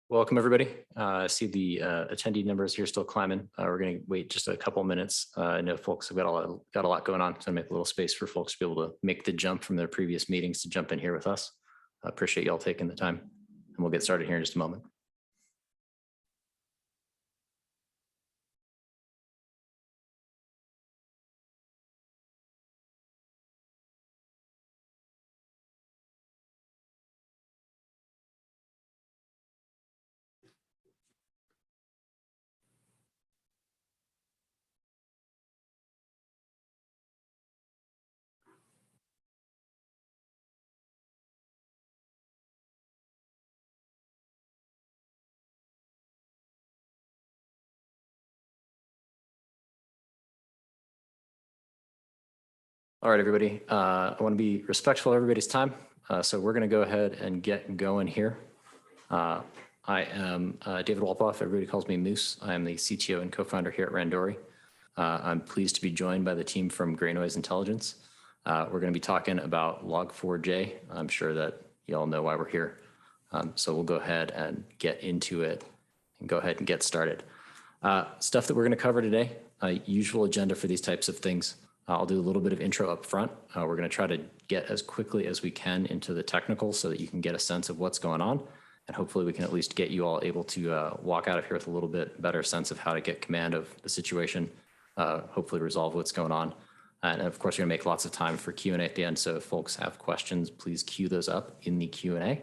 Welcome, everybody. I see the attendee numbers here still climbing. We're going to wait just a couple minutes. I know folks have got a lot going on, so make a little space for folks to be able to make the jump from their previous meetings to jump in here with us. I appreciate y'all taking the time, and we'll get started here in just a moment. All right, everybody. I want to be respectful of everybody's time, so we're going to go ahead and get going here. I am David Wolpoff. Everybody calls me Moose. I am the CTO and co-founder here at Randori. I'm pleased to be joined by the team from GreyNoise Intelligence. We're going to be talking about Log4j. I'm sure that you all know why we're here. So we'll go ahead and get into it and go ahead and get started. Stuff that we're going to cover today, usual agenda for these types of things. I'll do a little bit of intro up front. We're going to try to get as quickly as we can into the technical so that you can get a sense of what's going on. And hopefully we can at least get you all able to walk out of here with a little bit better sense of how to get command of the situation, hopefully resolve what's going on. And of course, we're going to make lots of time for Q&A at the end. So if folks have questions, please queue those up in the Q&A.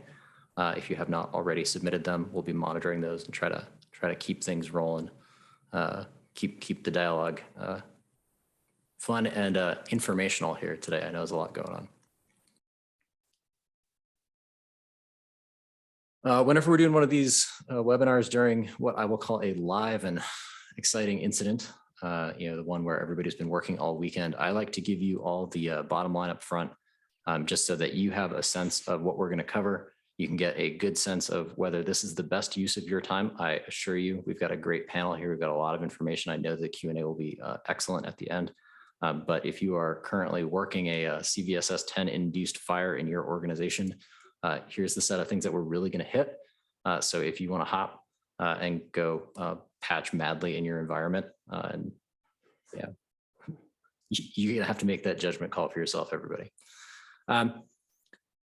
If you have not already submitted them, we'll be monitoring those and try to keep things rolling, keep the dialogue fun and informational here today. I know there's a lot going on. Whenever we're doing one of these webinars during what I will call a live and exciting incident, the one where everybody's been working all weekend, I like to give you all the bottom line up front, just so that you have a sense of what we're going to cover. You can get a good sense of whether this is the best use of your time. I assure you, we've got a great panel here. We've got a lot of information. I know the Q&A will be excellent at the end. But if you are currently working a CVSS 10 induced fire in your organization, here's the set of things that we're really going to hit. So if you want to hop and go patch madly in your environment, and yeah, you're going to have to make that judgment call for yourself, everybody.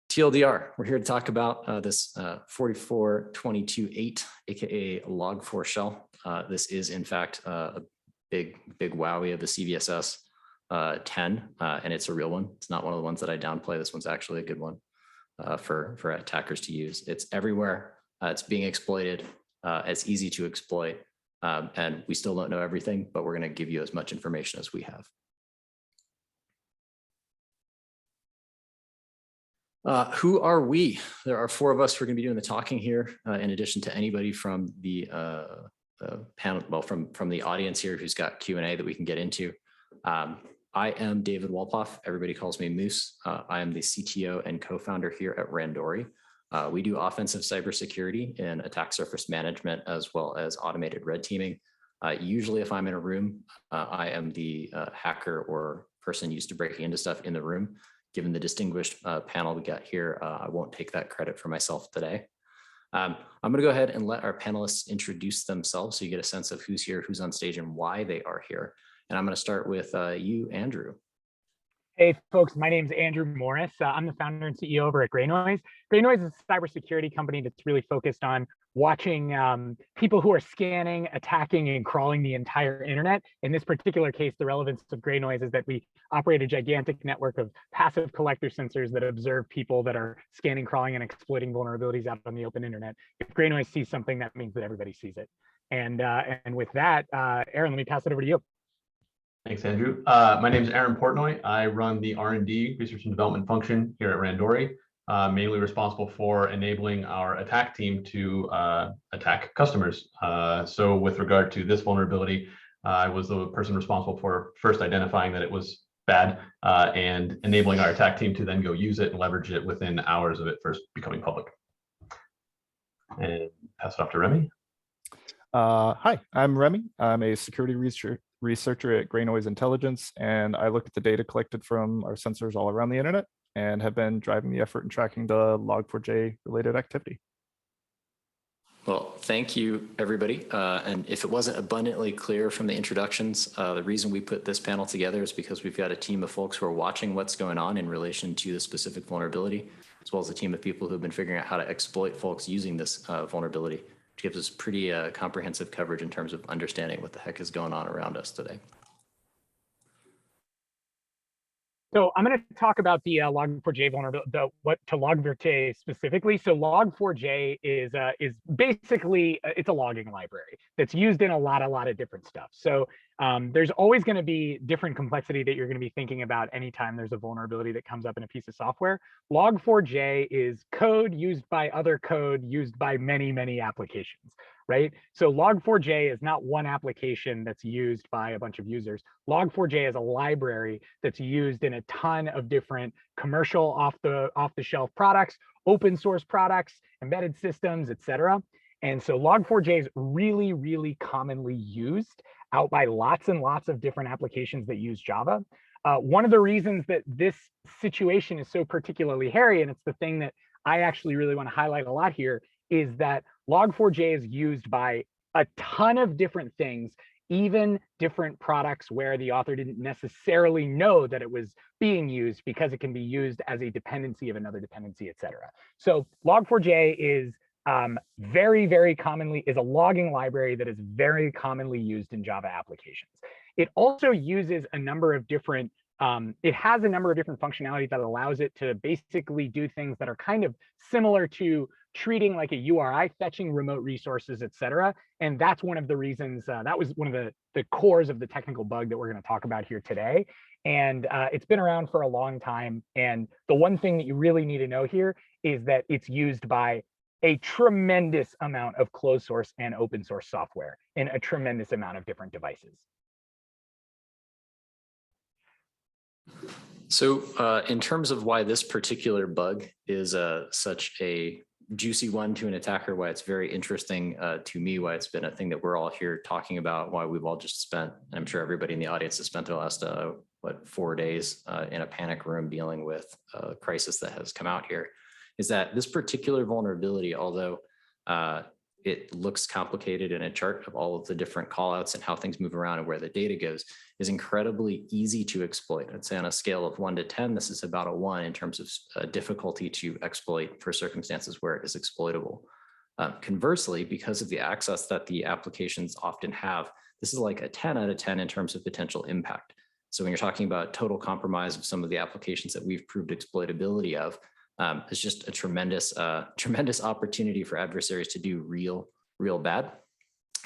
TLDR, we're here to talk about this 44.22.8, aka Log4 shell. This is in fact a big wowie of the CVSS 10, and it's a real one. It's not one of the ones that I downplay. This one's actually a good one for attackers to use. It's everywhere. It's being exploited. It's easy to exploit, and we still don't know everything, but we're going to give you as much information as we have. Who are we? There are four of us who are going to be doing the talking here, in addition to anybody from the panel, well, from the audience here who's got Q&A that we can get into. I am David Wolpoff. Everybody calls me Moose. I am the CTO and co-founder here at Randori. We do offensive cybersecurity and attack surface management, as well as automated red teaming. Usually if I'm in a room, I am the hacker or person used to breaking into stuff in the room. Given the distinguished panel we got here, I won't take that credit for myself today. I'm going to go ahead and let our panelists introduce themselves so you get a sense of who's here, who's on stage, and why they are here. And I'm going to start with you, Andrew. Hey, folks, my name is Andrew Morris. I'm the founder and CEO over at GreyNoise. GreyNoise is a cybersecurity company that's really focused on watching people who are scanning, attacking, and crawling the entire internet. In this particular case, the relevance of GreyNoise is that we operate a gigantic network of passive collector sensors that observe people that are scanning, crawling, and exploiting vulnerabilities out on the open internet. If GreyNoise sees something, that means that everybody sees it. And with that, Aaron, let me pass it over to you. Thanks, Andrew. My name is Aaron Portnoy. I run the R&D, research and development function here at Randori, mainly responsible for enabling our attack team to attack customers. So with regard to this vulnerability, I was the person responsible for first identifying that it was bad and enabling our attack team to then go use it and leverage it within hours of it first becoming public. And pass it off to Remy. Hi, I'm Remy. I'm a security researcher at GreyNoise Intelligence, and I look at the data collected from our sensors all around the internet and have been driving the effort in tracking the Log4j related activity. Well, thank you, everybody. And if it wasn't abundantly clear from the introductions, the reason we put this panel together is because we've got a team of folks who are watching what's going on in relation to the specific vulnerability, as well as a team of people who've been figuring out how to exploit folks using this vulnerability, which gives us pretty comprehensive coverage in terms of understanding what the heck is going on around us today. So I'm going to talk about the Log4j vulnerability, what to Log4j specifically. So Log4j is basically it's a logging library that's used in a lot of different stuff. So there's always going to be different complexity that you're going to be thinking about anytime there's a vulnerability that comes up in a piece of software. Log4j is code used by other code used by many applications, right? So Log4j is not one application that's used by a bunch of users. Log4j is a library that's used in a ton of different commercial off-the-shelf products, open source products, embedded systems, etc. And so Log4j is really commonly used out by lots and lots of different applications that use Java. One of the reasons that this situation is so particularly hairy, and it's the thing that I actually really want to highlight a lot here, is that Log4j is used by a ton of different things, even different products where the author didn't necessarily know that it was being used, because it can be used as a dependency of another dependency, etc. So Log4j is very commonly is a logging library that is very commonly used in Java applications. It also uses a number of different it has a number of different functionality that allows it to basically do things that are kind of similar to treating like a URI, fetching remote resources, etc. And that's one of the reasons, that was one of the cores of the technical bug that we're going to talk about here today. And it's been around for a long time. And the one thing that you really need to know here is that it's used by a tremendous amount of closed source and open source software in a tremendous amount of different devices. So in terms of why this particular bug is such a juicy one to an attacker, why it's very interesting to me, why it's been a thing that we're all here talking about, why we've all just spent, and I'm sure everybody in the audience has spent the last, 4 days in a panic room dealing with a crisis that has come out here, is that this particular vulnerability, although it looks complicated in a chart of all of the different callouts and how things move around and where the data goes, is incredibly easy to exploit. I'd say on a scale of 1 to 10, this is about a 1 in terms of difficulty to exploit for circumstances where it is exploitable. Conversely, because of the access that the applications often have, this is like a 10 out of 10 in terms of potential impact. So when you're talking about total compromise of some of the applications that we've proved exploitability of, it's just a tremendous opportunity for adversaries to do real bad.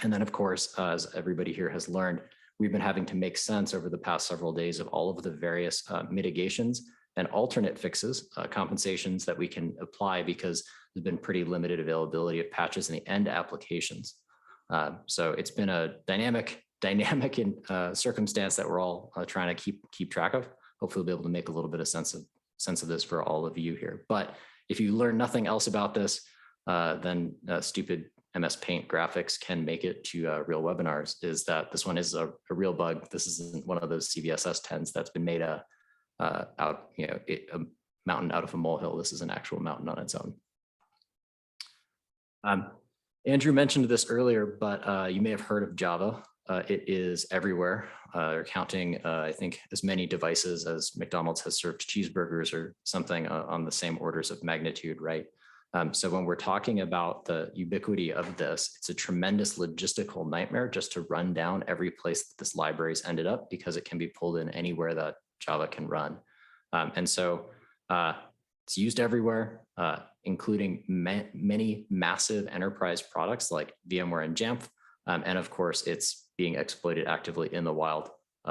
And then, of course, as everybody here has learned, we've been having to make sense over the past several days of all of the various mitigations and alternate fixes, compensations that we can apply, because there's been pretty limited availability of patches in the end applications. So it's been a dynamic circumstance that we're all trying to keep track of. Hopefully we'll be able to make a little bit of sense of this for all of you here. But if you learn nothing else about this, then stupid MS Paint graphics can make it to real webinars, is that this one is a real bug. This isn't one of those CVSS 10s that's been made a mountain out of a molehill. This is an actual mountain on its own. Andrew mentioned this earlier, but you may have heard of Java. It is everywhere. They're counting, I think, as many devices as McDonald's has served cheeseburgers or something on the same orders of magnitude, right? So when we're talking about the ubiquity of this, it's a tremendous logistical nightmare just to run down every place that this library's ended up, because it can be pulled in anywhere that Java can run. And so it's used everywhere, including many massive enterprise products like VMware and Jamf. And of course, it's being exploited actively in the wild.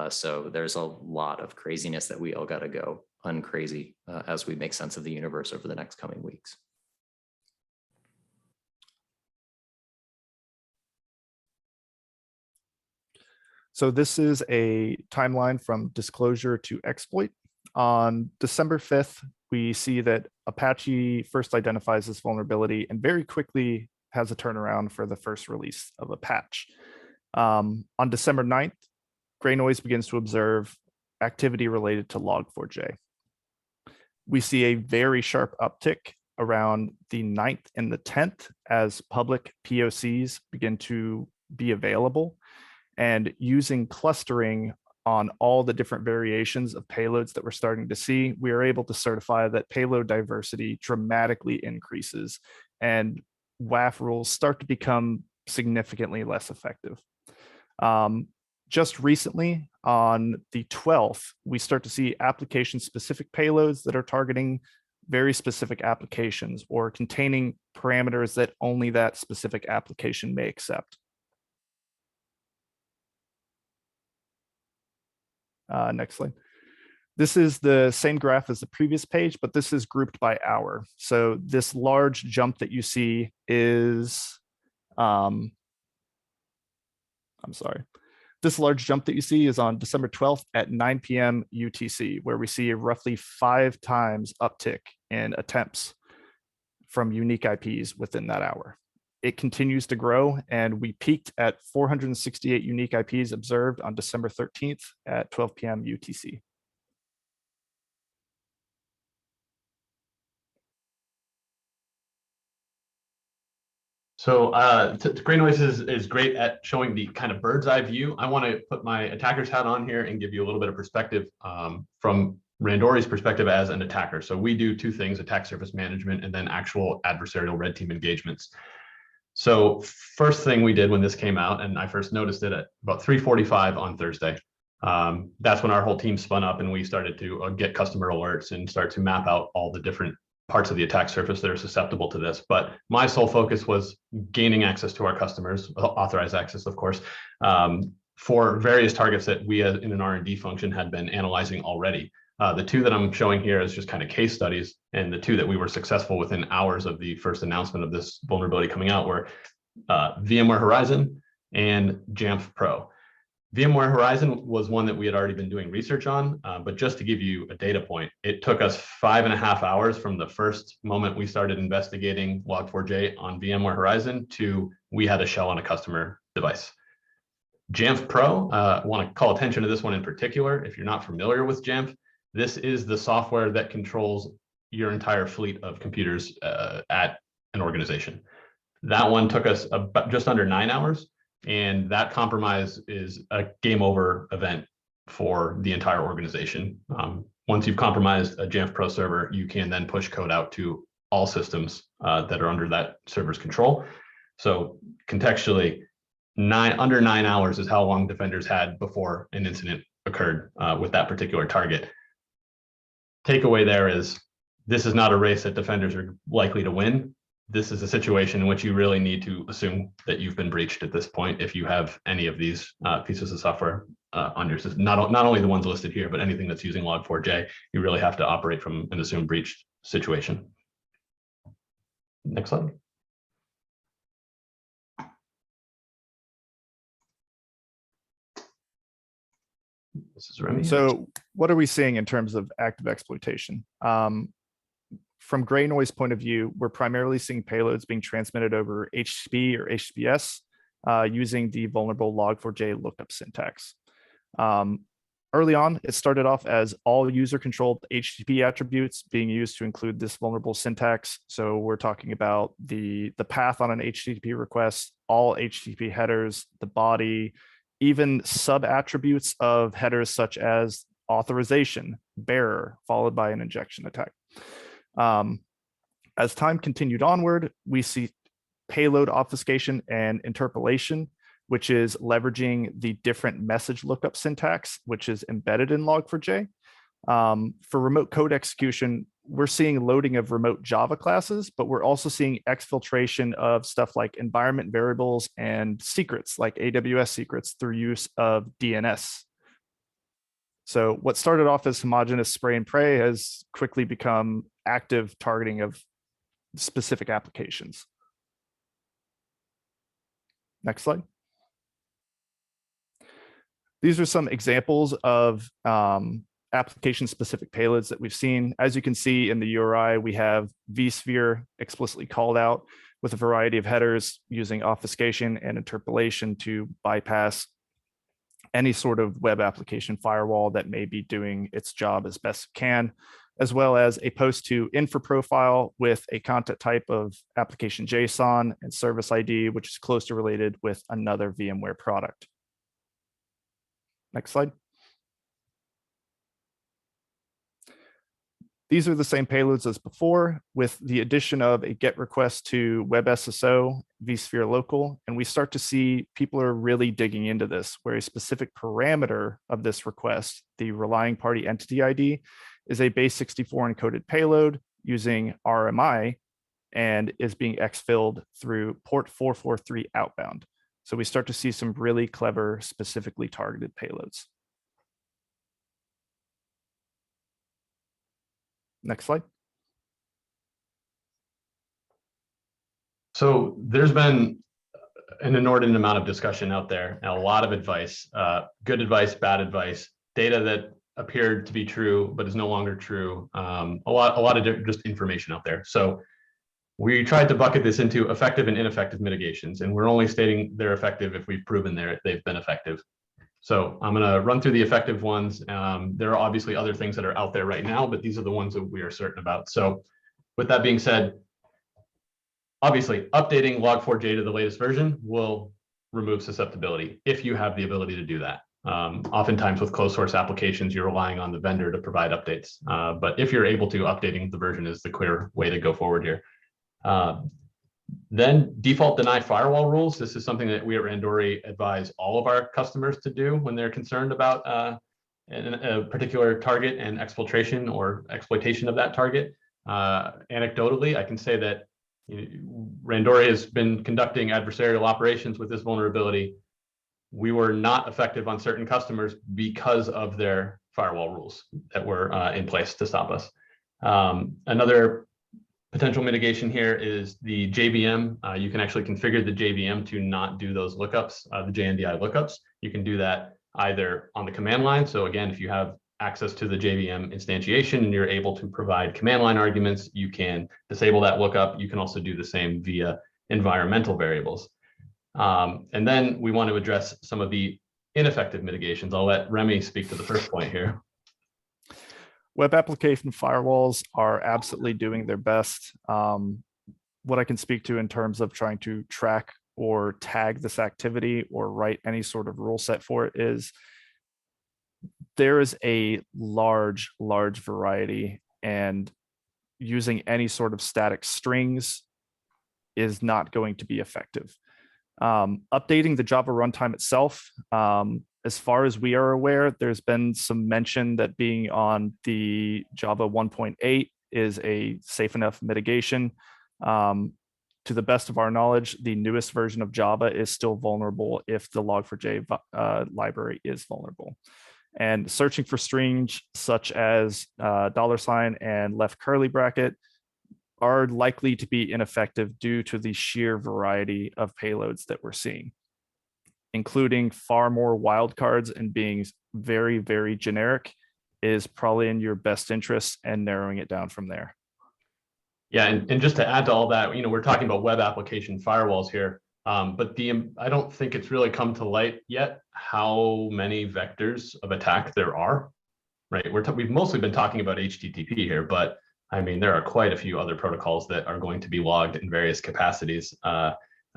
So there's a lot of craziness that we all got to go uncrazy as we make sense of the universe over the next coming weeks. So this is a timeline from disclosure to exploit. On December 5th, we see that Apache first identifies this vulnerability and very quickly has a turnaround for the first release of a patch. On December 9th, GreyNoise begins to observe activity related to Log4j. We see a very sharp uptick around the 9th and the 10th as public POCs begin to be available. And using clustering on all the different variations of payloads that we're starting to see, we are able to certify that payload diversity dramatically increases and WAF rules start to become significantly less effective. Just recently, on the 12th, we start to see application-specific payloads that are targeting very specific applications or containing parameters that only that specific application may accept. Next slide. This is the same graph as the previous page, but this is grouped by hour. So this large jump that you see is, I'm sorry. This large jump that you see is on December 12th at 9 p.m. UTC, where we see a roughly 5 times uptick in attempts from unique IPs within that hour. It continues to grow, and we peaked at 468 unique IPs observed on December 13th at 12 p.m. UTC. So GreyNoise is great at showing the kind of bird's eye view. I want to put my attacker's hat on here and give you a little bit of perspective from Randoris' perspective as an attacker. So we do 2 things: attack surface management and then actual adversarial red team engagements. So first thing we did when this came out, and I first noticed it at about 3:45 on Thursday, that's when our whole team spun up and we started to get customer alerts and start to map out all the different parts of the attack surface that are susceptible to this. But my sole focus was gaining access to our customers, authorized access, of course, for various targets that we as in an R&D function had been analyzing already. The 2 that I'm showing here is just kind of case studies, and the 2 that we were successful within hours of the first announcement of this vulnerability coming out were VMware Horizon and Jamf Pro. VMware Horizon was one that we had already been doing research on, but just to give you a data point, it took us 5.5 hours from the first moment we started investigating Log4j on VMware Horizon to we had a shell on a customer device. Jamf Pro, I want to call attention to this one in particular. If you're not familiar with Jamf, this is the software that controls your entire fleet of computers at an organization. That one took us about just under 9 hours. And that compromise is a game over event for the entire organization. Once you've compromised a Jamf Pro server, you can then push code out to all systems that are under that server's control. So contextually, under 9 hours is how long defenders had before an incident occurred with that particular target. Takeaway there is this is not a race that defenders are likely to win. This is a situation in which you really need to assume that you've been breached at this point if you have any of these pieces of software on your system. Not only the ones listed here, but anything that's using Log4j, you really have to operate from an assumed breach situation. Next slide. This is Remy. So what are we seeing in terms of active exploitation? From GreyNoise point of view, we're primarily seeing payloads being transmitted over HTTP or HTTPS using the vulnerable Log4j lookup syntax. Early on, it started off as all user-controlled HTTP attributes being used to include this vulnerable syntax. So we're talking about the path on an HTTP request, all HTTP headers, the body, even sub-attributes of headers such as authorization, bearer, followed by an injection attack. As time continued onward, we see payload obfuscation and interpolation, which is leveraging the different message lookup syntax, which is embedded in Log4j. For remote code execution, we're seeing loading of remote Java classes, but we're also seeing exfiltration of stuff like environment variables and secrets like AWS secrets through use of DNS. So what started off as homogeneous spray and pray has quickly become active targeting of specific applications. Next slide. These are some examples of application-specific payloads that we've seen. As you can see in the URI, we have vSphere explicitly called out with a variety of headers using obfuscation and interpolation to bypass any sort of web application firewall that may be doing its job as best it can. as well as a post to info profile with a content type of application JSON and service ID, which is closely related with another VMware product. Next slide. These are the same payloads as before, with the addition of a GET request to WebSSO, vSphere local, and we start to see people are really digging into this, where a specific parameter of this request, the relying party entity ID, is a base64 encoded payload using RMI and is being exfilled through port 443 outbound. So we start to see some really clever, specifically targeted payloads. Next slide. So there's been an inordinate amount of discussion out there and a lot of advice, good advice, bad advice, data that appeared to be true but is no longer true. A lot of just information out there. So we tried to bucket this into effective and ineffective mitigations, and we're only stating they're effective if we've proven they've been effective. So I'm going to run through the effective ones. There are obviously other things that are out there right now, but these are the ones that we are certain about. So with that being said, obviously updating Log4j to the latest version will remove susceptibility if you have the ability to do that. Oftentimes with closed source applications, you're relying on the vendor to provide updates. But if you're able to, updating the version is the clear way to go forward here. Then default deny firewall rules. This is something that we at Randori advise all of our customers to do when they're concerned about a particular target and exfiltration or exploitation of that target. Anecdotally, I can say that Randori has been conducting adversarial operations with this vulnerability. We were not effective on certain customers because of their firewall rules that were in place to stop us. Another potential mitigation here is the JVM. You can actually configure the JVM to not do those lookups, the JNDI lookups. You can do that either on the command line. So again, if you have access to the JVM instantiation and you're able to provide command line arguments, you can disable that lookup. You can also do the same via environmental variables. And then we want to address some of the ineffective mitigations. I'll let Remy speak to the first point here. Web application firewalls are absolutely doing their best. What I can speak to in terms of trying to track or tag this activity or write any sort of rule set for it is there is a large variety, and using any sort of static strings is not going to be effective. Updating the Java runtime itself, as far as we are aware, there's been some mention that being on the Java 1.8 is a safe enough mitigation. To the best of our knowledge, the newest version of Java is still vulnerable if the Log4j library is vulnerable. And searching for strings such as $ and left curly bracket are likely to be ineffective due to the sheer variety of payloads that we're seeing, including far more wildcards, and being very generic is probably in your best interest, and narrowing it down from there. Yeah, and just to add to all that, we're talking about web application firewalls here, but I don't think it's really come to light yet how many vectors of attack there are, right? We've mostly been talking about HTTP here, but I mean, there are quite a few other protocols that are going to be logged in various capacities. I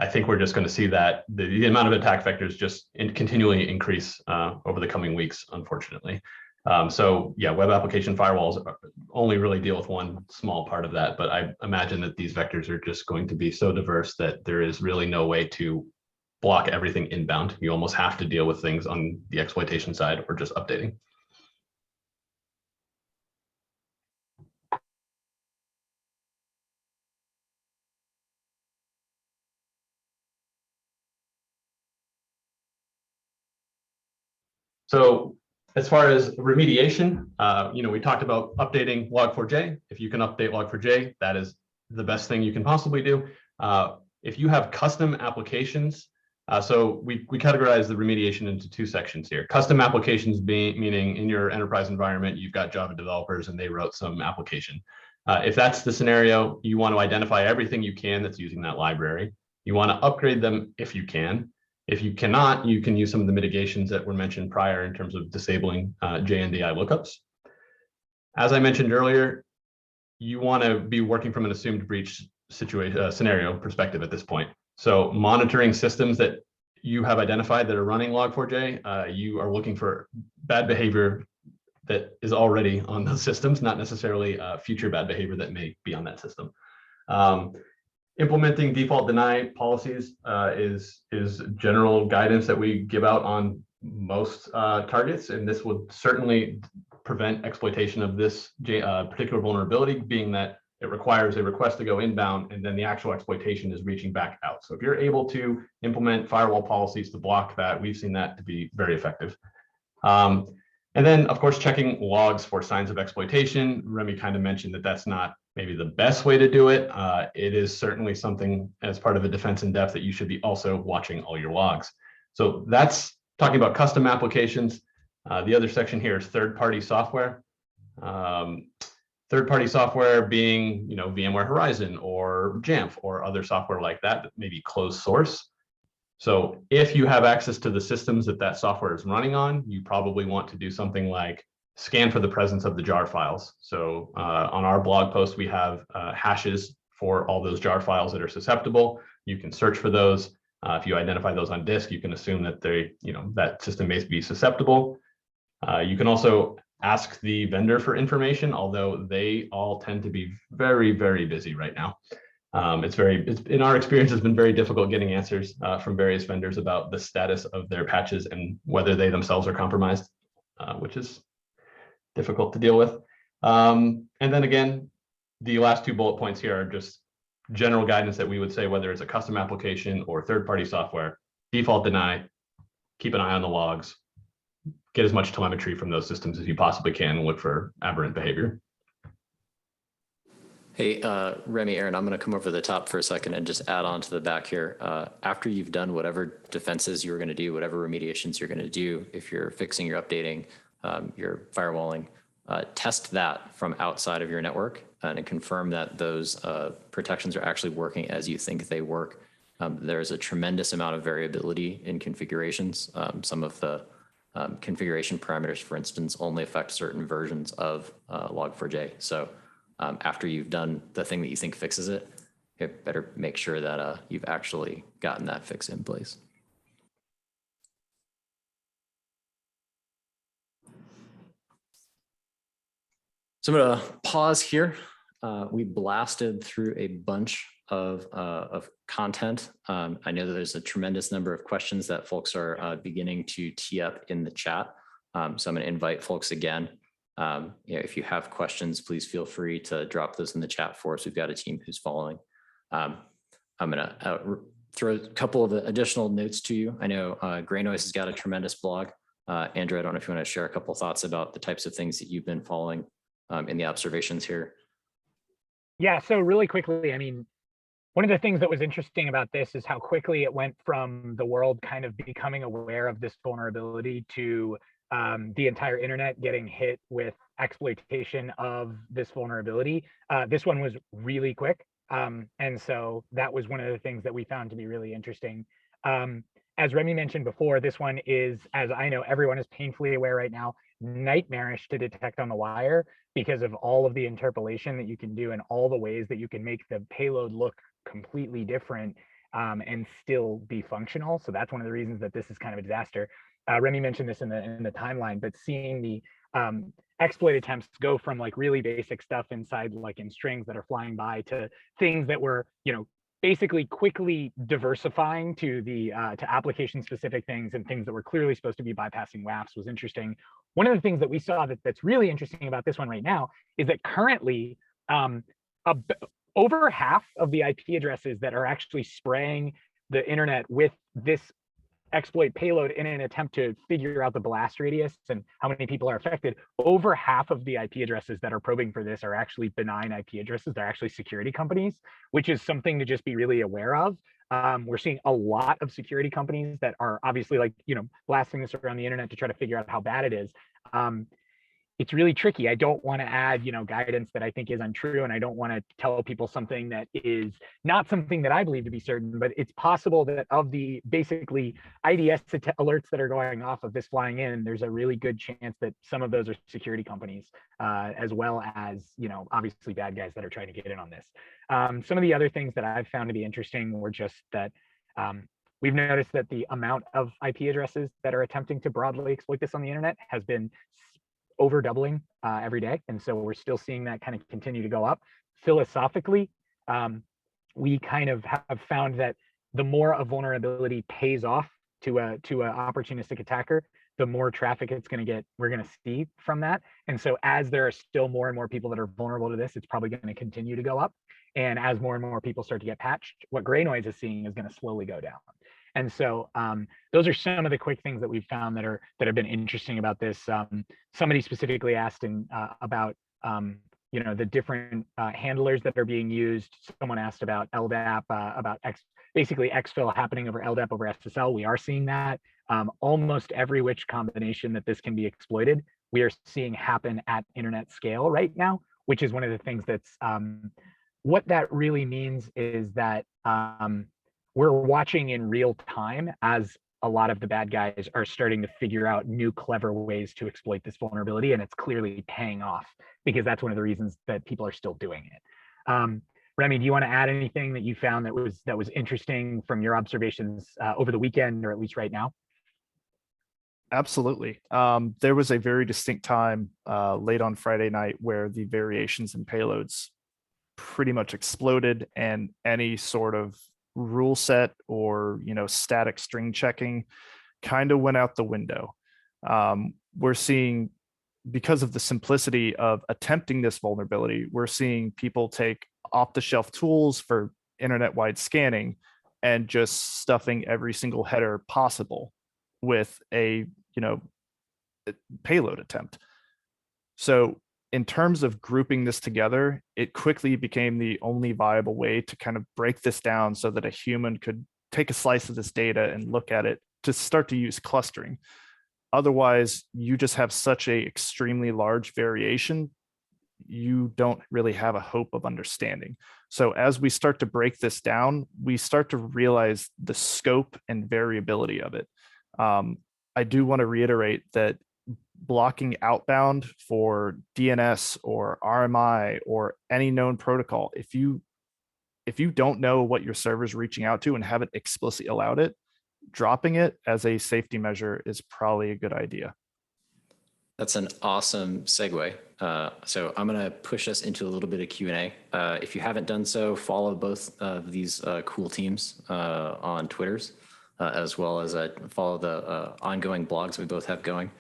think we're just going to see that the amount of attack vectors just continually increase over the coming weeks, unfortunately. So yeah, web application firewalls only really deal with one small part of that, but I imagine that these vectors are just going to be so diverse that there is really no way to block everything inbound. You almost have to deal with things on the exploitation side or just updating. So as far as remediation, we talked about updating Log4j. If you can update Log4j, that is the best thing you can possibly do. If you have custom applications, so we categorize the remediation into two sections here. Custom applications meaning in your enterprise environment, you've got Java developers and they wrote some application. If that's the scenario, you want to identify everything you can that's using that library. You want to upgrade them if you can. If you cannot, you can use some of the mitigations that were mentioned prior in terms of disabling JNDI lookups. As I mentioned earlier, you want to be working from an assumed breach situation scenario perspective at this point. So monitoring systems that you have identified that are running Log4j, you are looking for bad behavior that is already on those systems, not necessarily future bad behavior that may be on that system. Implementing default deny policies is general guidance that we give out on most targets, and this would certainly prevent exploitation of this particular vulnerability, being that it requires a request to go inbound and then the actual exploitation is reaching back out. So if you're able to implement firewall policies to block that, we've seen that to be very effective. And then, of course, checking logs for signs of exploitation. Remy kind of mentioned that that's not maybe the best way to do it. It is certainly something as part of a defense in depth that you should be also watching all your logs. So that's talking about custom applications. The other section here is third-party software. Third-party software being, VMware Horizon or Jamf or other software like that may be closed source. So if you have access to the systems that software is running on, you probably want to do something like scan for the presence of the jar files. So on our blog post, we have hashes for all those jar files that are susceptible. You can search for those. If you identify those on disk, you can assume that that system may be susceptible. You can also ask the vendor for information, although they all tend to be very, very busy right now. It's in our experience, it's been very difficult getting answers from various vendors about the status of their patches and whether they themselves are compromised, which is difficult to deal with. And then again, the last two bullet points here are just general guidance that we would say, whether it's a custom application or third-party software, default deny, keep an eye on the logs, get as much telemetry from those systems as you possibly can, and look for aberrant behavior. Hey, Remy, Aaron, I'm going to come over the top for a second and just add on to the back here. After you've done whatever defenses you were going to do, whatever remediations you're going to do, if you're fixing, you're updating, you're firewalling, test that from outside of your network and confirm that those protections are actually working as you think they work. There's a tremendous amount of variability in configurations. Some of the configuration parameters, for instance, only affect certain versions of Log4j. So after you've done the thing that you think fixes it, you better make sure that you've actually gotten that fix in place. So I'm going to pause here. We blasted through a bunch of content. I know that there's a tremendous number of questions that folks are beginning to tee up in the chat. So I'm going to invite folks again. If you have questions, please feel free to drop those in the chat for us. We've got a team who's following. I'm going to throw a couple of additional notes to you. I know GreyNoise has got a tremendous blog. Andrew, I don't know if you want to share a couple of thoughts about the types of things that you've been following in the observations here. Yeah, so really quickly, I mean, one of the things that was interesting about this is how quickly it went from the world kind of becoming aware of this vulnerability to the entire internet getting hit with exploitation of this vulnerability. This one was really quick. And so that was one of the things that we found to be really interesting. As Remy mentioned before, this one is, as I know, everyone is painfully aware right now, nightmarish to detect on the wire because of all of the interpolation that you can do and all the ways that you can make the payload look completely different and still be functional. So that's one of the reasons that this is kind of a disaster. Remy mentioned this in the timeline, but seeing the exploit attempts go from like really basic stuff inside like in strings that are flying by to things that were, basically quickly diversifying to the to application specific things and things that were clearly supposed to be bypassing WAFs was interesting. One of the things that we saw that's really interesting about this one right now is that currently over half of the IP addresses that are actually spraying the internet with this exploit payload in an attempt to figure out the blast radius and how many people are affected, over half of the IP addresses that are probing for this are actually benign IP addresses. They're actually security companies, which is something to just be really aware of. We're seeing a lot of security companies that are obviously like, blasting this around the internet to try to figure out how bad it is. it's really tricky. I don't want to add, guidance that I think is untrue, and I don't want to tell people something that is not something that I believe to be certain. But it's possible that of the basically IDS alerts that are going off of this flying in, there's a really good chance that some of those are security companies, as well as obviously bad guys that are trying to get in on this. Some of the other things that I've found to be interesting were just that we've noticed that the amount of IP addresses that are attempting to broadly exploit this on the internet has been over doubling every day. And so we're still seeing that kind of continue to go up. Philosophically, we kind of have found that the more a vulnerability pays off to an opportunistic attacker, the more traffic it's going to get, we're going to see from that. And so as there are still more and more people that are vulnerable to this, it's probably going to continue to go up. And as more and more people start to get patched, what GreyNoise is seeing is going to slowly go down. And so those are some of the quick things that we've found that have been interesting about this. Somebody specifically asked about the different handlers that are being used. Someone asked about LDAP, about basically exfil happening over LDAP over SSL. We are seeing that. Almost every which combination that this can be exploited, we are seeing happen at internet scale right now, which is one of the things that's what that really means is that we're watching in real time as a lot of the bad guys are starting to figure out new clever ways to exploit this vulnerability, and it's clearly paying off because that's one of the reasons that people are still doing it. Remy, do you want to add anything that you found that was interesting from your observations over the weekend, or at least right now? Absolutely. There was a very distinct time late on Friday night where the variations and payloads pretty much exploded, and any sort of rule set or static string checking kind of went out the window. We're seeing, because of the simplicity of attempting this vulnerability, we're seeing people take off-the-shelf tools for internet-wide scanning and just stuffing every single header possible with a payload attempt. So in terms of grouping this together, it quickly became the only viable way to kind of break this down so that a human could take a slice of this data and look at it to start to use clustering. Otherwise, you just have such a extremely large variation, you don't really have a hope of understanding. So as we start to break this down, we start to realize the scope and variability of it. I do want to reiterate that blocking outbound for DNS or RMI or any known protocol, if you don't know what your server is reaching out to and haven't explicitly allowed it, dropping it as a safety measure is probably a good idea. That's an awesome segue. So I'm going to push us into a little bit of Q&A. If you haven't done so, follow both of these cool teams on Twitters, as well as follow the ongoing blogs we both have going.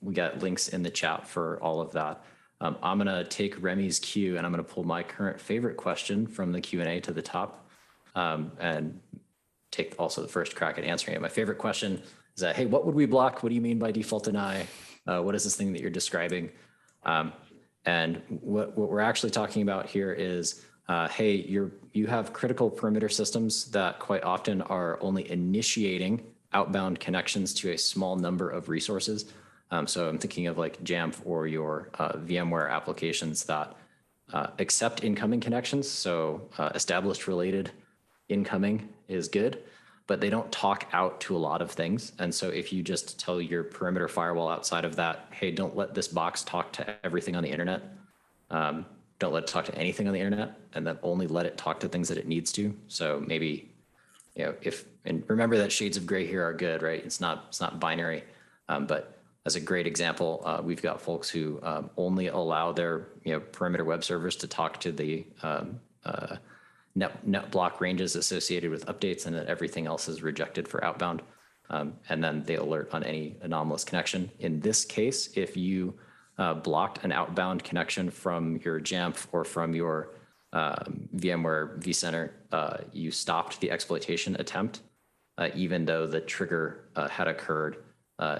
We got links in the chat for all of that. I'm going to take Remy's cue, and I'm going to pull my current favorite question from the Q&A to the top, and take also the first crack at answering it. My favorite question is that, hey, what would we block? What do you mean by default deny? What is this thing that you're describing? And what we're actually talking about here is, hey, you have critical perimeter systems that quite often are only initiating outbound connections to a small number of resources. So I'm thinking of like Jamf or your VMware applications that accept incoming connections. So established related incoming is good, but they don't talk out to a lot of things. And so if you just tell your perimeter firewall outside of that, hey, don't let this box talk to everything on the internet. Don't let it talk to anything on the internet, and then only let it talk to things that it needs to. So maybe, and remember that shades of gray here are good, right? It's not binary, but as a great example, we've got folks who only allow their perimeter web servers to talk to the net block ranges associated with updates, and then everything else is rejected for outbound. And then they alert on any anomalous connection. In this case, if you blocked an outbound connection from your Jamf or from your VMware vCenter, you stopped the exploitation attempt, even though the trigger had occurred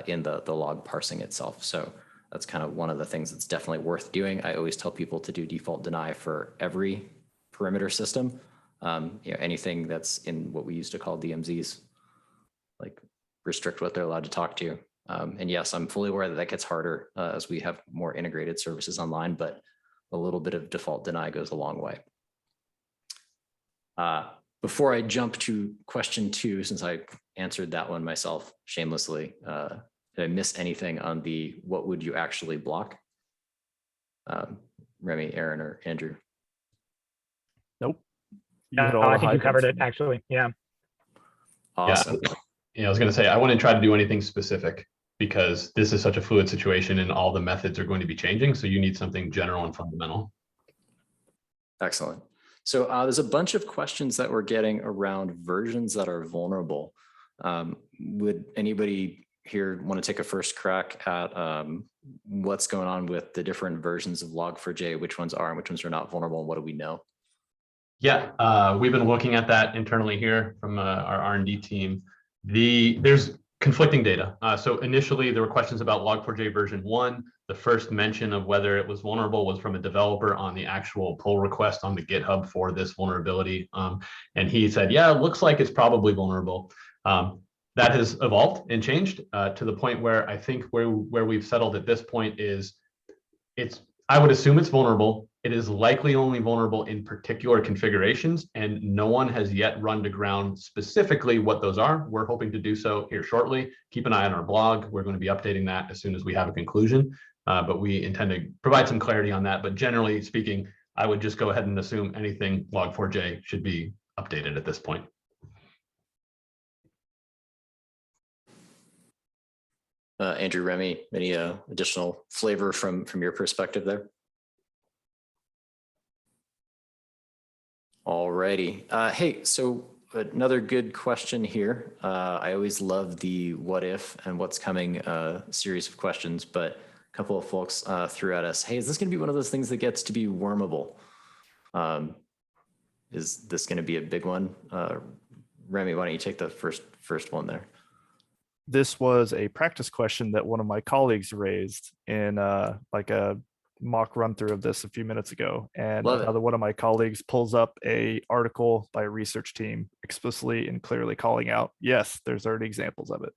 in the log parsing itself. So that's kind of one of the things that's definitely worth doing. I always tell people to do default deny for every perimeter system. Anything that's in what we used to call DMZs, like restrict what they're allowed to talk to. And yes, I'm fully aware that that gets harder as we have more integrated services online, but a little bit of default deny goes a long way. Before I jump to question 2, since I answered that one myself shamelessly, did I miss anything on the what would you actually block? Remy, Aaron, or Andrew? Nope. You No, hit all the I think high you covered points. it, actually. Yeah. Awesome. Yeah, I was going to say, I wouldn't try to do anything specific because this is such a fluid situation and all the methods are going to be changing. So you need something general and fundamental. Excellent. So there's a bunch of questions that we're getting around versions that are vulnerable. Would anybody here want to take a first crack at what's going on with the different versions of Log4j, which ones are and which ones are not vulnerable, and what do we know? Yeah, we've been looking at that internally here from our R&D team. There's conflicting data. So initially there were questions about Log4j version 1. The first mention of whether it was vulnerable was from a developer on the actual pull request on the GitHub for this vulnerability. And he said, yeah, it looks like it's probably vulnerable. That has evolved and changed to the point where I think where we've settled at this point is I would assume it's vulnerable. It is likely only vulnerable in particular configurations, and no one has yet run to ground specifically what those are. We're hoping to do so here shortly. Keep an eye on our blog. We're going to be updating that as soon as we have a conclusion, but we intend to provide some clarity on that. But generally speaking, I would just go ahead and assume anything Log4j should be updated at this point. Andrew, Remy, any additional flavor from your perspective there? Alrighty. Hey, so another good question here. I always love the what if and what's coming series of questions, but a couple of folks threw at us, hey, is this going to be one of those things that gets to be wormable? Is this going to be a big one? Remy, why don't you take the first one there? This was a practice question that one of my colleagues raised in like a mock run through of this a few minutes ago. And another one of my colleagues pulls up a article by a research team explicitly and clearly calling out, yes, there's already examples of it.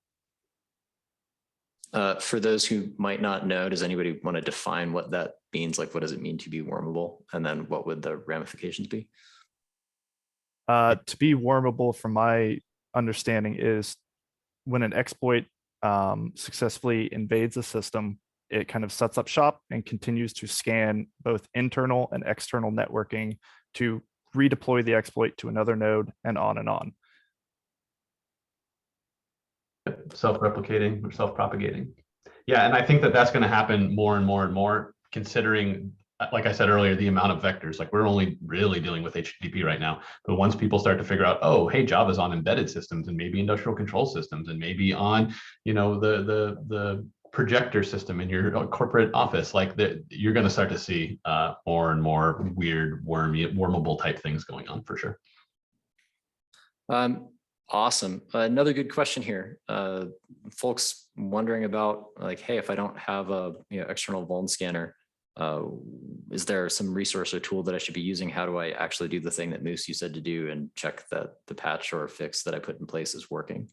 For those who might not know, does anybody want to define what that means? Like, what does it mean to be wormable? And then what would the ramifications be? To be wormable, from my understanding, is when an exploit successfully invades a system, it kind of sets up shop and continues to scan both internal and external networking to redeploy the exploit to another node and on and on. Self-replicating or self-propagating. Yeah, and I think that that's going to happen more and more and more, considering, like I said earlier, the amount of vectors. Like, we're only really dealing with HTTP right now, but once people start to figure out, oh, hey, Java's on embedded systems and maybe industrial control systems and maybe on, you know, the projector system in your corporate office, like you're going to start to see more and more weird wormable type things going on for sure. Awesome. Another good question here. Folks wondering about, like, hey, if I don't have a external vuln scanner, is there some resource or tool that I should be using? How do I actually do the thing that Moose you said to do and check that the patch or fix that I put in place is working?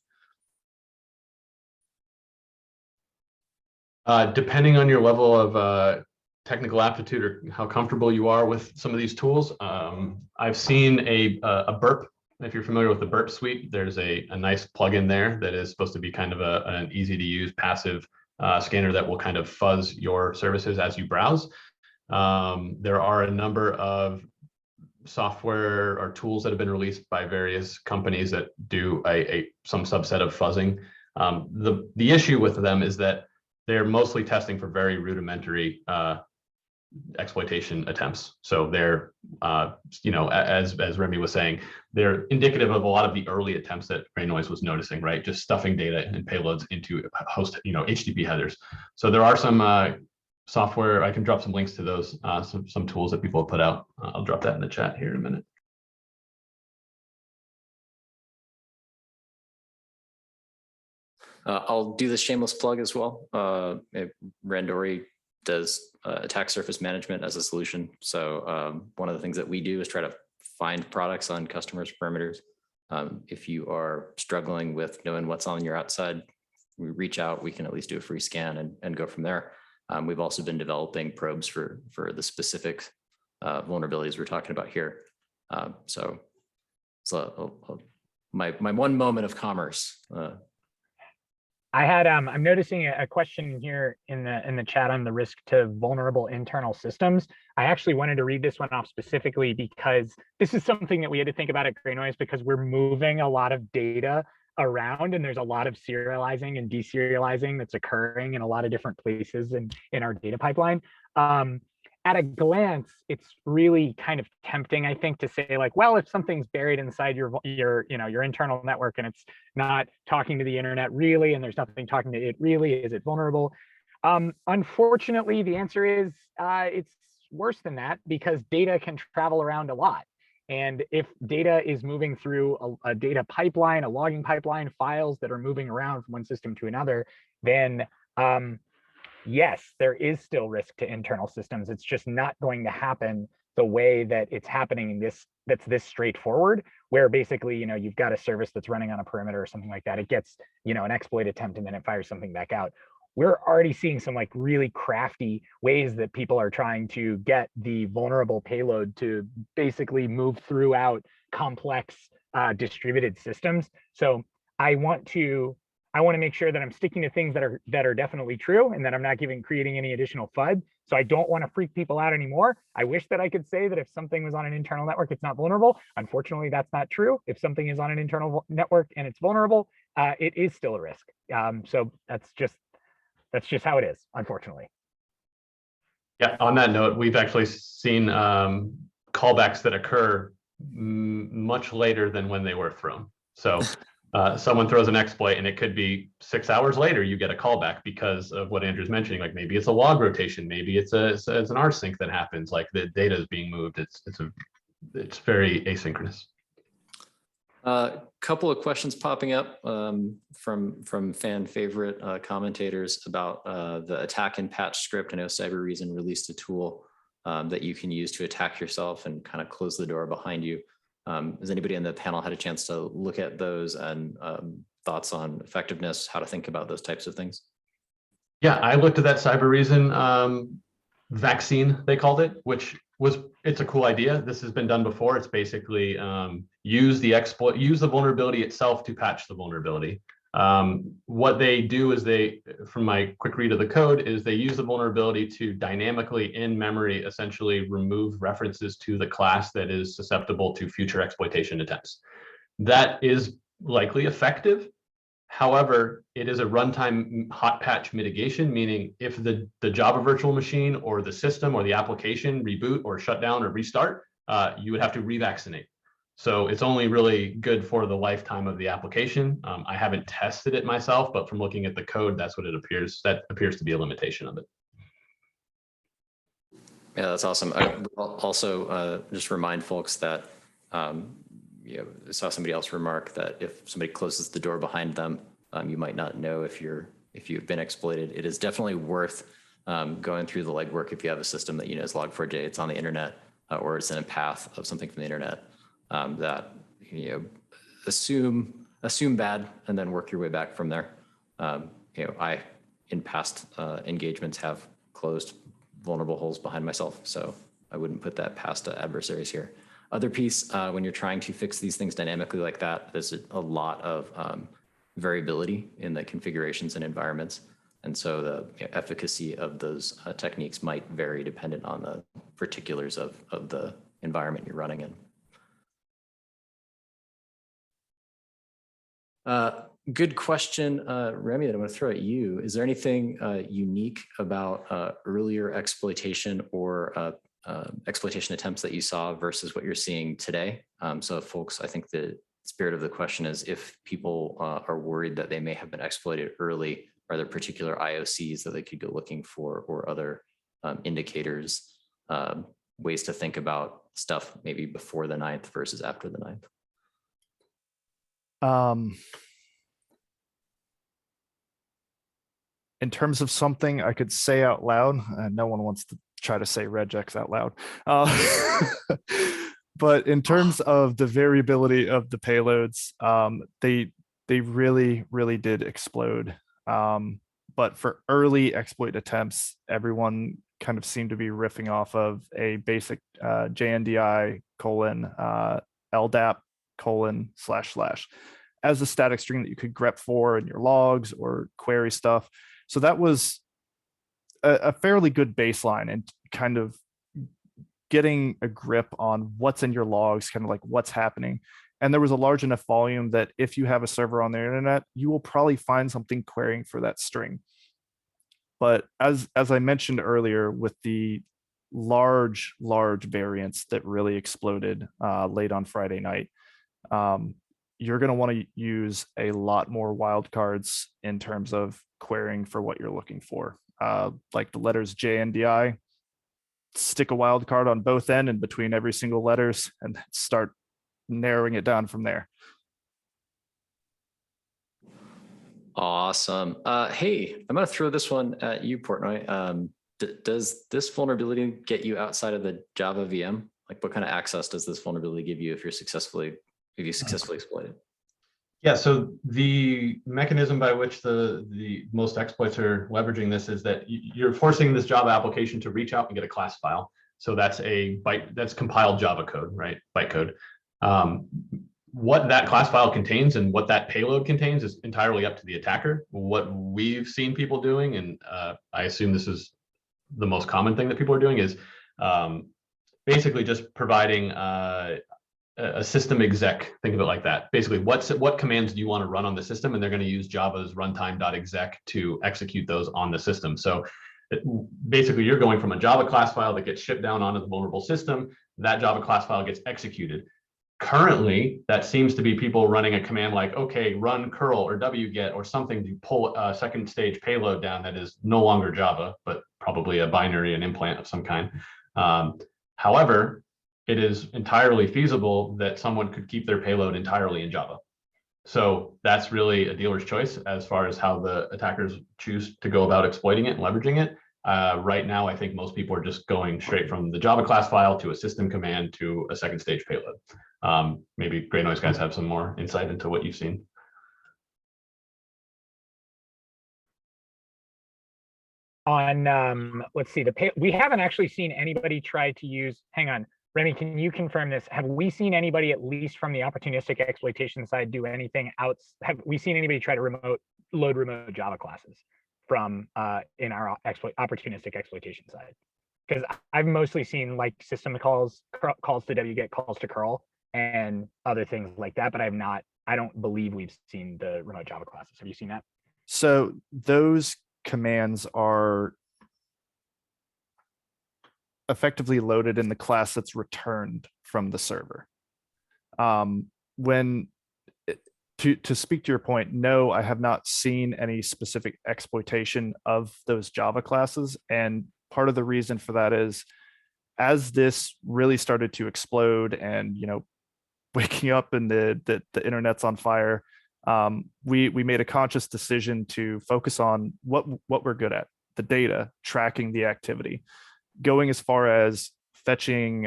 Depending on your level of technical aptitude or how comfortable you are with some of these tools, I've seen a burp. If you're familiar with the burp suite, there's a nice plugin there that is supposed to be kind of an easy to use passive scanner that will kind of fuzz your services as you browse. There are a number of software or tools that have been released by various companies that do some subset of fuzzing. The issue with them is that they're mostly testing for very rudimentary exploitation attempts. So they're, as Remy was saying, they're indicative of a lot of the early attempts that GreyNoise was noticing, right? Just stuffing data and payloads into host, HTTP headers. So there are some software. I can drop some links to those, some tools that people have put out. I'll drop that in the chat here in a minute. I'll do this shameless plug as well. Randori does attack surface management as a solution. So one of the things that we do is try to find products on customers' perimeters. If you are struggling with knowing what's on your outside we reach out, we can at least do a free scan and go from there. We've also been developing probes for the specific vulnerabilities we're talking about here. So my one moment of commerce. I had I'm noticing a question here in the chat on the risk to vulnerable internal systems. I actually wanted to read this one off specifically because this is something that we had to think about at GreyNoise, because we're moving a lot of data around and there's a lot of serializing and deserializing that's occurring in a lot of different places in our data pipeline. At a glance, it's really kind of tempting, I think, to say like, well, if something's buried inside your internal network and it's not talking to the internet really, and there's nothing talking to it really, is it vulnerable? Unfortunately, the answer is it's worse than that, because data can travel around a lot. And if data is moving through a data pipeline, a logging pipeline, files that are moving around from one system to another, then yes, there is still risk to internal systems. It's just not going to happen the way that it's happening that's this straightforward, where basically, you've got a service that's running on a perimeter or something like that. It gets, an exploit attempt and then it fires something back out. We're already seeing some like really crafty ways that people are trying to get the vulnerable payload to basically move throughout complex distributed systems. So I want to make sure that I'm sticking to things that are definitely true, and that I'm not creating any additional FUD. So I don't want to freak people out anymore. I wish that I could say that if something was on an internal network, it's not vulnerable. Unfortunately, that's not true. If something is on an internal network and it's vulnerable, it is still a risk. So that's just how it is, unfortunately. Yeah, on that note, we've actually seen callbacks that occur much later than when they were thrown. So someone throws an exploit and it could be 6 hours later you get a callback because of what Andrew's mentioning. Like maybe it's a log rotation, maybe it's an rsync that happens, like the data is being moved. It's very asynchronous. Couple of questions popping up from fan favorite commentators about the attack and patch script. I know Cybereason released a tool that you can use to attack yourself and kind of close the door behind you. Has anybody in the panel had a chance to look at those, and thoughts on effectiveness, how to think about those types of things? Yeah, I looked at that Cybereason vaccine, they called it, which it's a cool idea. This has been done before. It's basically use the vulnerability itself to patch the vulnerability. What they do is from my quick read of the code, is they use the vulnerability to dynamically in memory essentially remove references to the class that is susceptible to future exploitation attempts. That is likely effective. However, it is a runtime hot patch mitigation, meaning if the Java virtual machine or the system or the application reboot or shut down or restart, you would have to revaccinate. So it's only really good for the lifetime of the application. I haven't tested it myself, but from looking at the code, that's what it appears. That appears to be a limitation of it. Yeah, that's awesome. I will also just remind folks that I saw somebody else remark that if somebody closes the door behind them, you might not know if you've been exploited. It is definitely worth going through the legwork if you have a system that is Log4j, it's on the internet, or it's in a path of something from the internet. That assume bad and then work your way back from there. I in past engagements have closed vulnerable holes behind myself, so I wouldn't put that past adversaries here. Other piece, when you're trying to fix these things dynamically like that, there's a lot of variability in the configurations and environments. And so the efficacy of those techniques might vary dependent on the particulars of the environment you're running in. Good question, Remy, that I'm going to throw at you. Is there anything unique about earlier exploitation or exploitation attempts that you saw versus what you're seeing today? So folks, I think the spirit of the question is, if people are worried that they may have been exploited early, are there particular IOCs that they could go looking for, or other indicators, ways to think about stuff maybe before the 9th versus after the 9th? In terms of something I could say out loud, no one wants to try to say regex out loud. But in terms of the variability of the payloads, they really, really did explode But for early exploit attempts, everyone kind of seemed to be riffing off of a basic JNDI : LDAP : / as a static string that you could grep for in your logs or query stuff. So that was a fairly good baseline and kind of getting a grip on what's in your logs, kind of like what's happening. And there was a large enough volume that if you have a server on the internet, you will probably find something querying for that string. But as I mentioned earlier, with the large variance that really exploded late on Friday night, you're going to want to use a lot more wildcards in terms of querying for what you're looking for. Like the letters J and DI, stick a wildcard on both end and between every single letters and start narrowing it down from there. Awesome. Hey, I'm going to throw this one at you, Portnoy. Does this vulnerability get you outside of the Java VM? Like, what kind of access does this vulnerability give you if you successfully exploit it? Yeah, so the mechanism by which the most exploits are leveraging this is that you're forcing this Java application to reach out and get a class file. So that's that's compiled Java code, right? Bytecode. What that class file contains and what that payload contains is entirely up to the attacker. What we've seen people doing, and I assume this is the most common thing that people are doing, is basically just providing a system exec. Think of it like that. Basically, what commands do you want to run on the system, and they're going to use Java's runtime.exec to execute those on the system. So basically, you're going from a Java class file that gets shipped down onto the vulnerable system. That Java class file gets executed. Currently, that seems to be people running a command like, okay, run curl or wget or something to pull a second stage payload down that is no longer Java, but probably a binary, an implant of some kind. However, it is entirely feasible that someone could keep their payload entirely in Java. So that's really a dealer's choice as far as how the attackers choose to go about exploiting it and leveraging it. Right now, I think most people are just going straight from the Java class file to a system command to a second stage payload. Maybe GreyNoise guys have some more insight into what you've seen. On let's see, we haven't actually seen anybody try to use, hang on, Remy, can you confirm this? Have we seen anybody, at least from the opportunistic exploitation side, do anything else? Have we seen anybody try to load remote Java classes from in our opportunistic exploitation side? Because I've mostly seen like system calls to wget, calls to curl, and other things like that, but I don't believe we've seen the remote Java classes. Have you seen that? So those commands are effectively loaded in the class that's returned from the server. To speak to your point, no, I have not seen any specific exploitation of those Java classes. And part of the reason for that is, as this really started to explode and, waking up and the internet's on fire, we made a conscious decision to focus on what we're good at: the data, tracking the activity, going as far as fetching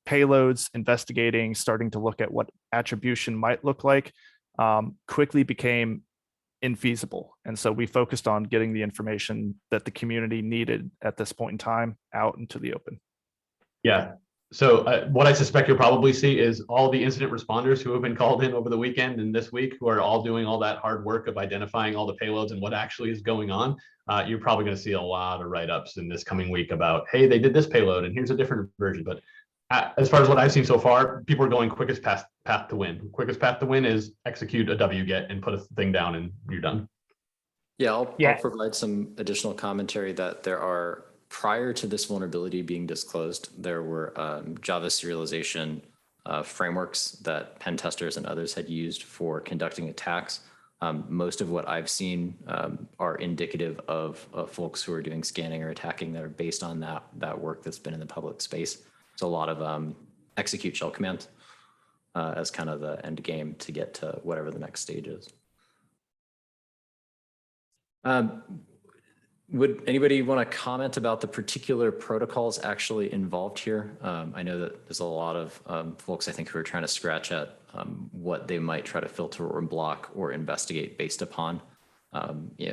payloads, investigating, starting to look at what attribution might look like, quickly became infeasible. And so we focused on getting the information that the community needed at this point in time out into the open. Yeah. So what I suspect you'll probably see is all the incident responders who have been called in over the weekend and this week, who are all doing all that hard work of identifying all the payloads and what actually is going on. You're probably going to see a lot of write-ups in this coming week about, hey, they did this payload and here's a different version. But as far as what I've seen so far, people are going quickest path to win. Quickest path to win is execute a wget and put a thing down and you're done. Yeah, I'll provide some additional commentary that there are, prior to this vulnerability being disclosed, there were Java serialization frameworks that pen testers and others had used for conducting attacks. Most of what I've seen are indicative of folks who are doing scanning or attacking that are based on that work that's been in the public space. So a lot of execute shell command as kind of the end game to get to whatever the next stage is. Would anybody want to comment about the particular protocols actually involved here? I know that there's a lot of folks, I think, who are trying to scratch at what they might try to filter or block or investigate based upon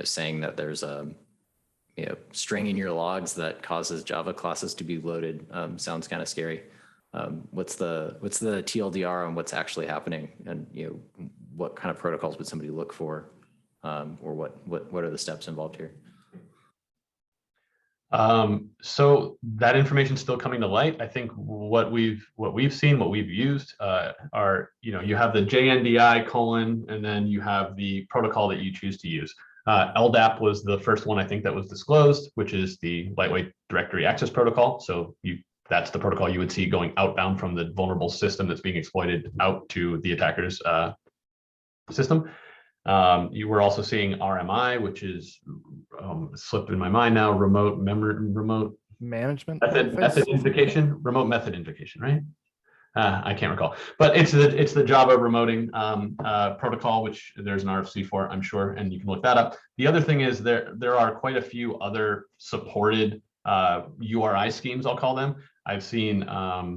saying that there's a string in your logs that causes Java classes to be loaded sounds kind of scary. What's the TLDR on what's actually happening, and what kind of protocols would somebody look for, or what are the steps involved here? So that information is still coming to light. I think what we've seen, what we've used are, you have the JNDI colon, and then you have the protocol that you choose to use. LDAP was the first one I think that was disclosed, which is the lightweight directory access protocol. So that's the protocol you would see going outbound from the vulnerable system that's being exploited out to the attacker's system. You were also seeing RMI, which is slipped in my mind now, remote Management method invocation, remote method invocation, right? I can't recall, but it's the Java remoting protocol, which there's an RFC for, I'm sure, and you can look that up. The other thing is there are quite a few other supported URI schemes, I'll call them. I've seen, I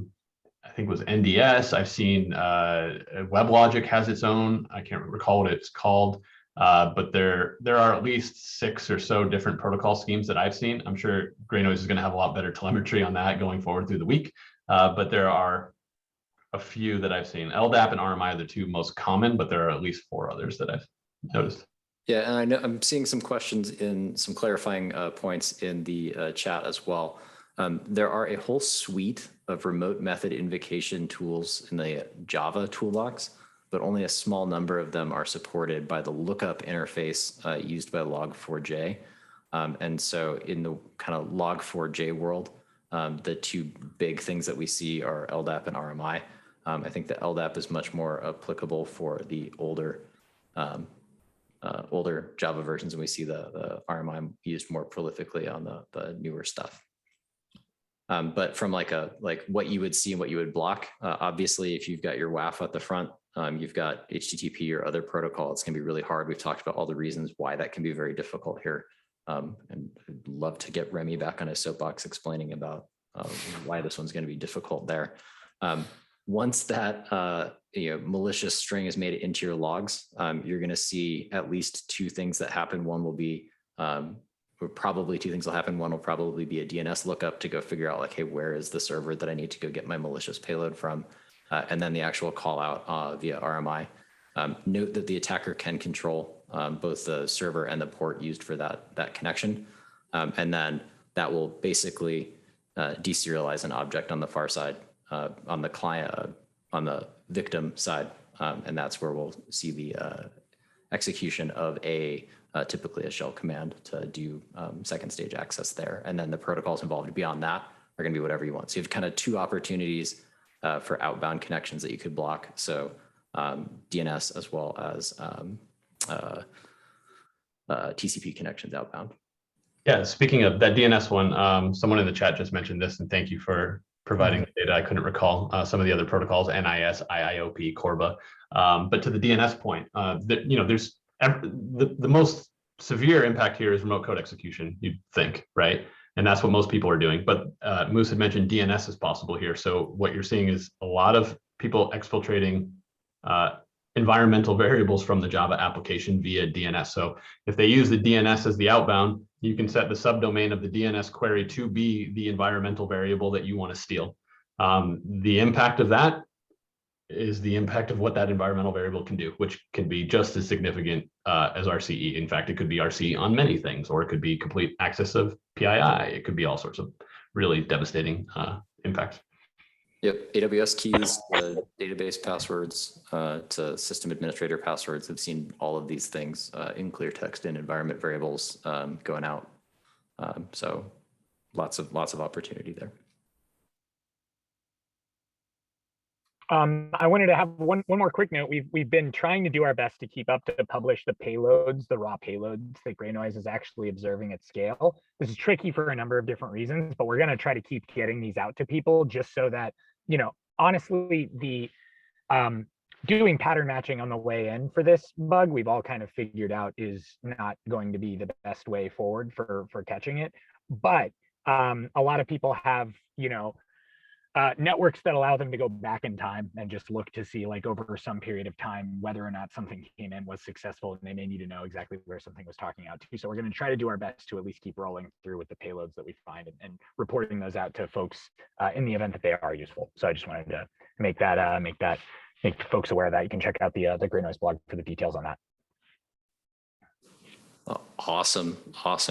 think it was NDS. I've seen WebLogic has its own. I can't recall what it's called, but there are at least 6 or so different protocol schemes that I've seen. I'm sure GreyNoise is going to have a lot better telemetry on that going forward through the week, but there are a few that I've seen. LDAP and RMI are the 2 most common, but there are at least 4 others that I've noticed. Yeah, and I know I'm seeing some questions in some clarifying points in the chat as well. There are a whole suite of remote method invocation tools in the Java toolbox, but only a small number of them are supported by the lookup interface used by Log4j. And so in the kind of Log4j world, the 2 big things that we see are LDAP and RMI. I think the LDAP is much more applicable for the older Java versions, and we see the RMI used more prolifically on the newer stuff. But from like what you would see and what you would block, obviously, if you've got your WAF at the front, you've got HTTP or other protocol, it's going to be really hard. We've talked about all the reasons why that can be very difficult here. And I'd love to get Remy back on his soapbox explaining about why this one's going to be difficult there. Once that malicious string is made into your logs, you're going to see at least 2 things that happen. One will be or probably 2 things will happen. One will probably be a DNS lookup to go figure out, like, hey, where is the server that I need to go get my malicious payload from? And then the actual call out via RMI. Note that the attacker can control both the server and the port used for that connection. And then that will basically deserialize an object on the far side, on the client, on the victim side. And that's where we'll see the execution of typically a shell command to do second stage access there. And then the protocols involved beyond that are going to be whatever you want. So you have kind of 2 opportunities for outbound connections that you could block. So DNS as well as TCP connections outbound. Yeah, speaking of that DNS one, someone in the chat just mentioned this, and thank you for providing the data. I couldn't recall some of the other protocols, NIS, IIOP, Corba. But to the DNS point, there's the most severe impact here is remote code execution, you'd think, right? And that's what most people are doing. But Moose had mentioned DNS is possible here. So what you're seeing is a lot of people exfiltrating environmental variables from the Java application via DNS. So if they use the DNS as the outbound, you can set the subdomain of the DNS query to be the environmental variable that you want to steal. The impact of that is the impact of what that environmental variable can do, which can be just as significant as RCE. In fact, it could be RCE on many things, or it could be complete access of PII. It could be all sorts of really devastating impacts. Yep, AWS keys, database passwords, to system administrator passwords. I've seen all of these things in clear text and environment variables going out. So lots of opportunity there. I wanted to have one more quick note. We've been trying to do our best to keep up to publish the payloads, the raw payloads that GreyNoise is actually observing at scale. This is tricky for a number of different reasons, but we're going to try to keep getting these out to people just so that, honestly, the doing pattern matching on the way in for this bug, we've all kind of figured out is not going to be the best way forward for catching it. But a lot of people have, networks that allow them to go back in time and just look to see, like, over some period of time, whether or not something came in was successful, and they may need to know exactly where something was talking out to. So we're going to try to do our best to at least keep rolling through with the payloads that we find, and reporting those out to folks in the event that they are useful. So I just wanted to make folks aware of that. You can check out the GreyNoise blog for the details on that. Oh, awesome.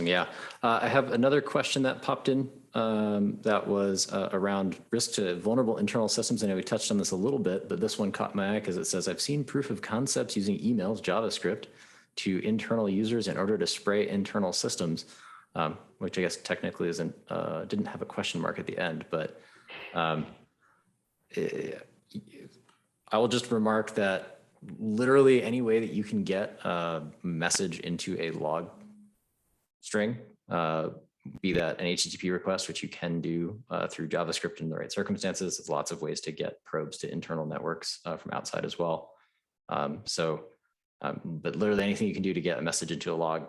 Yeah. I have another question that popped in that was around risk to vulnerable internal systems. I know we touched on this a little bit, but this one caught my eye because it says, I've seen proof of concepts using emails, JavaScript to internal users in order to spray internal systems, which I guess technically didn't have a question mark at the end, but I will just remark that literally any way that you can get a message into a log string, be that an HTTP request, which you can do through JavaScript in the right circumstances. There's lots of ways to get probes to internal networks from outside as well. But literally anything you can do to get a message into a log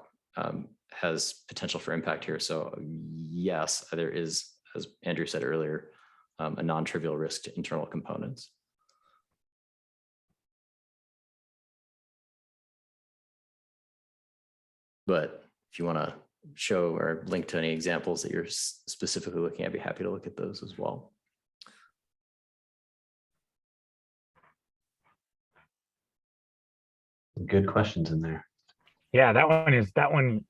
has potential for impact here. So yes, there is, as Andrew said earlier, a non-trivial risk to internal components. But if you want to show or link to any examples that you're specifically looking at, I'd be happy to look at those as well. Good questions in there. Yeah, Jaren,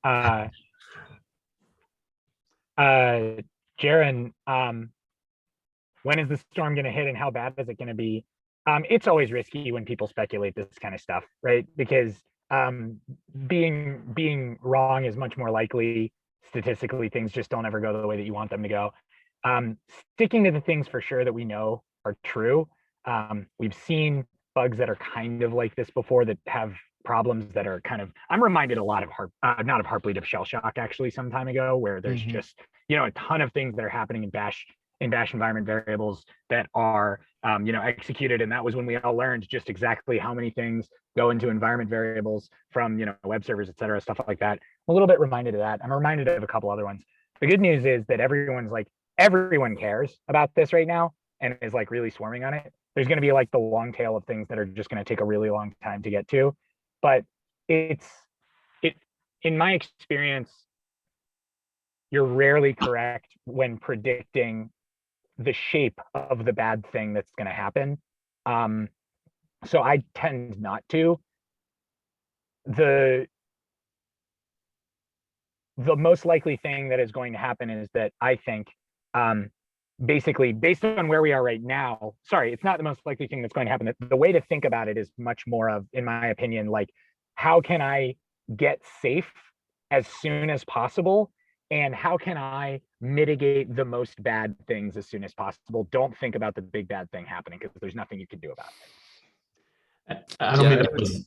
when is the storm going to hit and how bad is it going to be? It's always risky when people speculate this kind of stuff, right? Because being wrong is much more likely. Statistically, things just don't ever go the way that you want them to go. Sticking to the things for sure that we know are true. We've seen bugs that are kind of like this before, that have problems that are kind of, I'm reminded a lot of not of Heartbleed, of Shell Shock actually some time ago, where there's just, a ton of things that are happening in bash environment variables that are executed. And that was when we all learned just exactly how many things go into environment variables from web servers, et cetera, stuff like that. I'm a little bit reminded of that. I'm reminded of a couple other ones. The good news is that everyone cares about this right now and is like really swarming on it. There's going to be like the long tail of things that are just going to take a really long time to get to. But in my experience, you're rarely correct when predicting the shape of the bad thing that's going to happen. So I tend not to. The most likely thing that is going to happen is that I think, basically based on where we are right now, sorry, it's not the most likely thing that's going to happen. The way to think about it is much more of, in my opinion, like, how can I get safe as soon as possible? And how can I mitigate the most bad things as soon as possible? Don't think about the big bad thing happening, because there's nothing you can do about it. I don't mean to...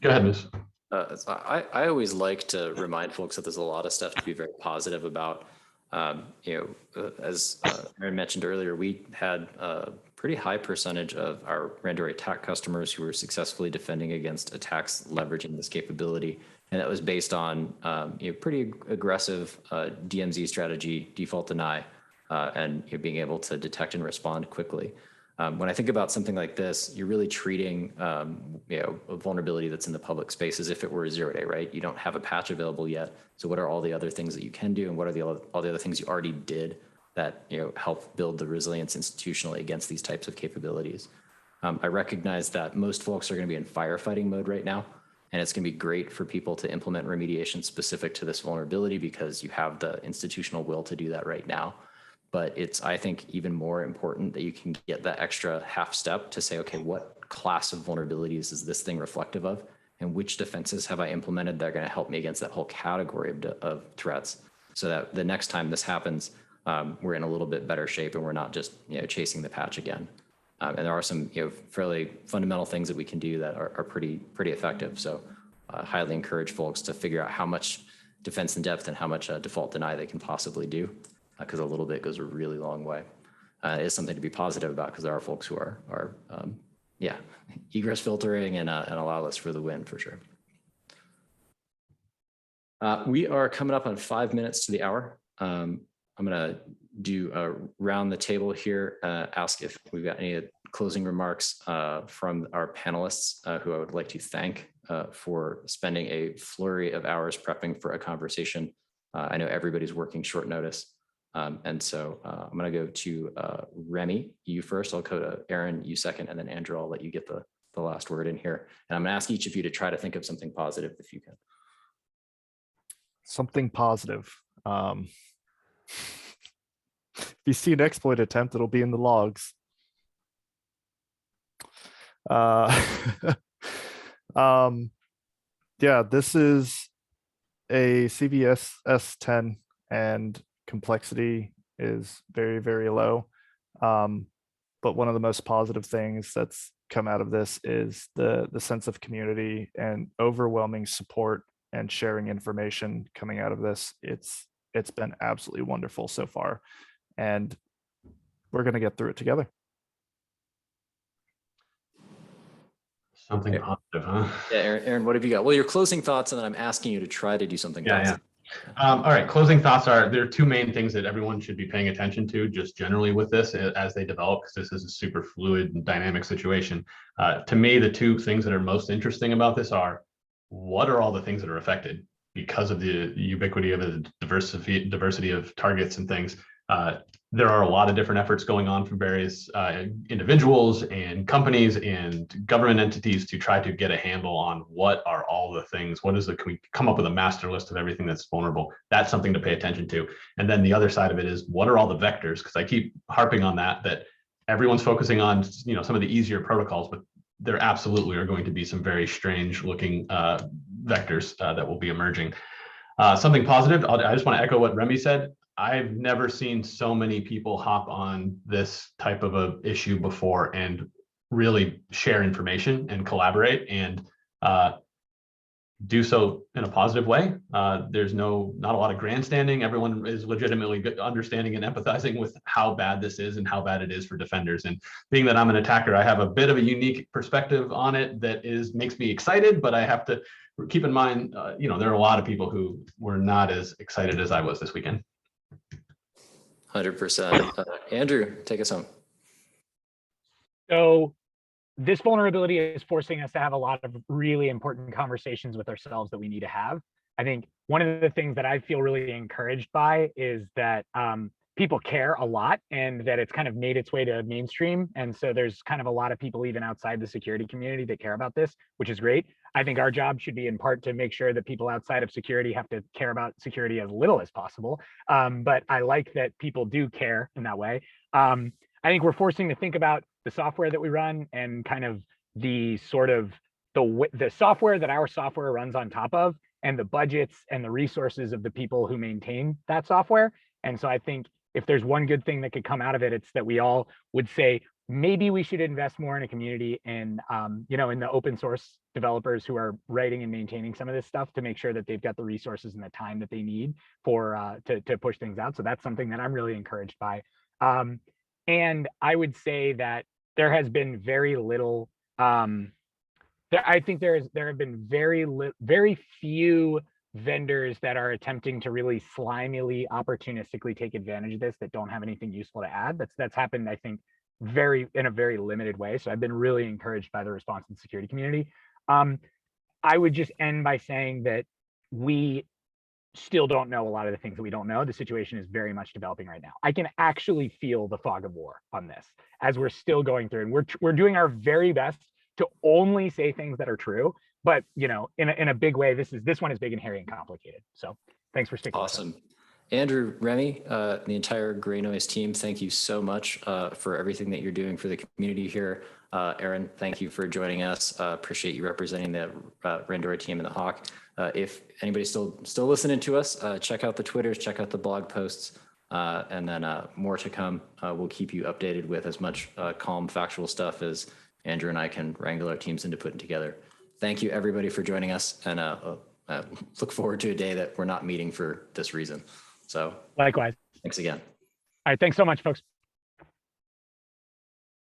Go ahead, Miss. I always like to remind folks that there's a lot of stuff to be very positive about. As Aaron mentioned earlier, we had a pretty high percentage of our Randori attack customers who were successfully defending against attacks leveraging this capability. And that was based on pretty aggressive DMZ strategy, default deny, and being able to detect and respond quickly. When I think about something like this, you're really treating a vulnerability that's in the public space as if it were a 0-day, right? You don't have a patch available yet. So what are all the other things that you can do, and what are all the other things you already did that help build the resilience institutionally against these types of capabilities? I recognize that most folks are going to be in firefighting mode right now. And it's going to be great for people to implement remediation specific to this vulnerability because you have the institutional will to do that right now. But it's, I think, even more important that you can get that extra half step to say, okay, what class of vulnerabilities is this thing reflective of? And which defenses have I implemented that are going to help me against that whole category of threats, so that the next time this happens, we're in a little bit better shape and we're not just chasing the patch again. And there are some fairly fundamental things that we can do that are pretty effective. So I highly encourage folks to figure out how much defense in depth and how much default deny they can possibly do, because a little bit goes a really long way. It is something to be positive about, because there are folks who are egress filtering and allow us for the win for sure. We are coming up on 5 minutes to the hour. I'm going to round the table here, ask if we've got any closing remarks from our panelists who I would like to thank for spending a flurry of hours prepping for a conversation. I know everybody's working short notice. And so I'm going to go to Remy, you first. I'll go to Aaron, you second, and then Andrew, I'll let you get the last word in here. And I'm going to ask each of you to try to think of something positive if you can. Something positive. If you see an exploit attempt, it'll be in the logs. Yeah, this is a CVS S10 and complexity is very, very low. But one of the most positive things that's come out of this is the sense of community and overwhelming support and sharing information coming out of this. It's been absolutely wonderful so far, and we're going to get through it together. Something positive, huh? Yeah, Aaron, what have you got? Well, your closing thoughts, and then I'm asking you to try to do something positive. All right, closing thoughts are, there are two main things that everyone should be paying attention to just generally with this as they develop, because this is a super fluid and dynamic situation. To me, the two things that are most interesting about this are, what are all the things that are affected because of the ubiquity of the diversity of targets and things. There are a lot of different efforts going on from various individuals and companies and government entities to try to get a handle on what are all the things, can we come up with a master list of everything that's vulnerable. That's something to pay attention to. And then the other side of it is, what are all the vectors? Because I keep harping on that everyone's focusing on, some of the easier protocols, but there absolutely are going to be some very strange looking vectors that will be emerging. Something positive, I just want to echo what Remy said. I've never seen so many people hop on this type of a issue before and really share information and collaborate and do so in a positive way. There's not a lot of grandstanding. Everyone is legitimately understanding and empathizing with how bad this is and how bad it is for defenders. And being that I'm an attacker, I have a bit of a unique perspective on it that makes me excited, but I have to keep in mind, there are a lot of people who were not as excited as I was this weekend. 100%. Andrew, take us home. So this vulnerability is forcing us to have a lot of really important conversations with ourselves that we need to have. I think one of the things that I feel really encouraged by is that people care a lot and that it's kind of made its way to mainstream. And so there's kind of a lot of people even outside the security community that care about this, which is great. I think our job should be in part to make sure that people outside of security have to care about security as little as possible. But I like that people do care in that way. I think we're forcing to think about the software that we run and kind of the software that our software runs on top of, and the budgets and the resources of the people who maintain that software. And so I think if there's one good thing that could come out of it, it's that we all would say, maybe we should invest more in a community and, in the open source developers who are writing and maintaining some of this stuff to make sure that they've got the resources and the time that they need for to push things out. So that's something that I'm really encouraged by. And I would say that there has been very little. I think there have been very few vendors that are attempting to really slimily, opportunistically take advantage of this that don't have anything useful to add. That's happened, I think, in a very limited way. So I've been really encouraged by the response in the security community. I would just end by saying that we still don't know a lot of the things that we don't know. The situation is very much developing right now. I can actually feel the fog of war on this as we're still going through, and we're doing our very best to only say things that are true. But in a big way, this one is big and hairy and complicated. So thanks for sticking. Awesome. Andrew, Remy, the entire GreyNoise team, thank you so much for everything that you're doing for the community here. Aaron, thank you for joining us. Appreciate you representing the Randori team and the Hawk. If anybody's still listening to us, check out the Twitters, check out the blog posts, and then more to come. We'll keep you updated with as much calm, factual stuff as Andrew and I can wrangle our teams into putting together. Thank you, everybody, for joining us, and look forward to a day that we're not meeting for this reason. So likewise. Thanks again. All right. Thanks so much, folks.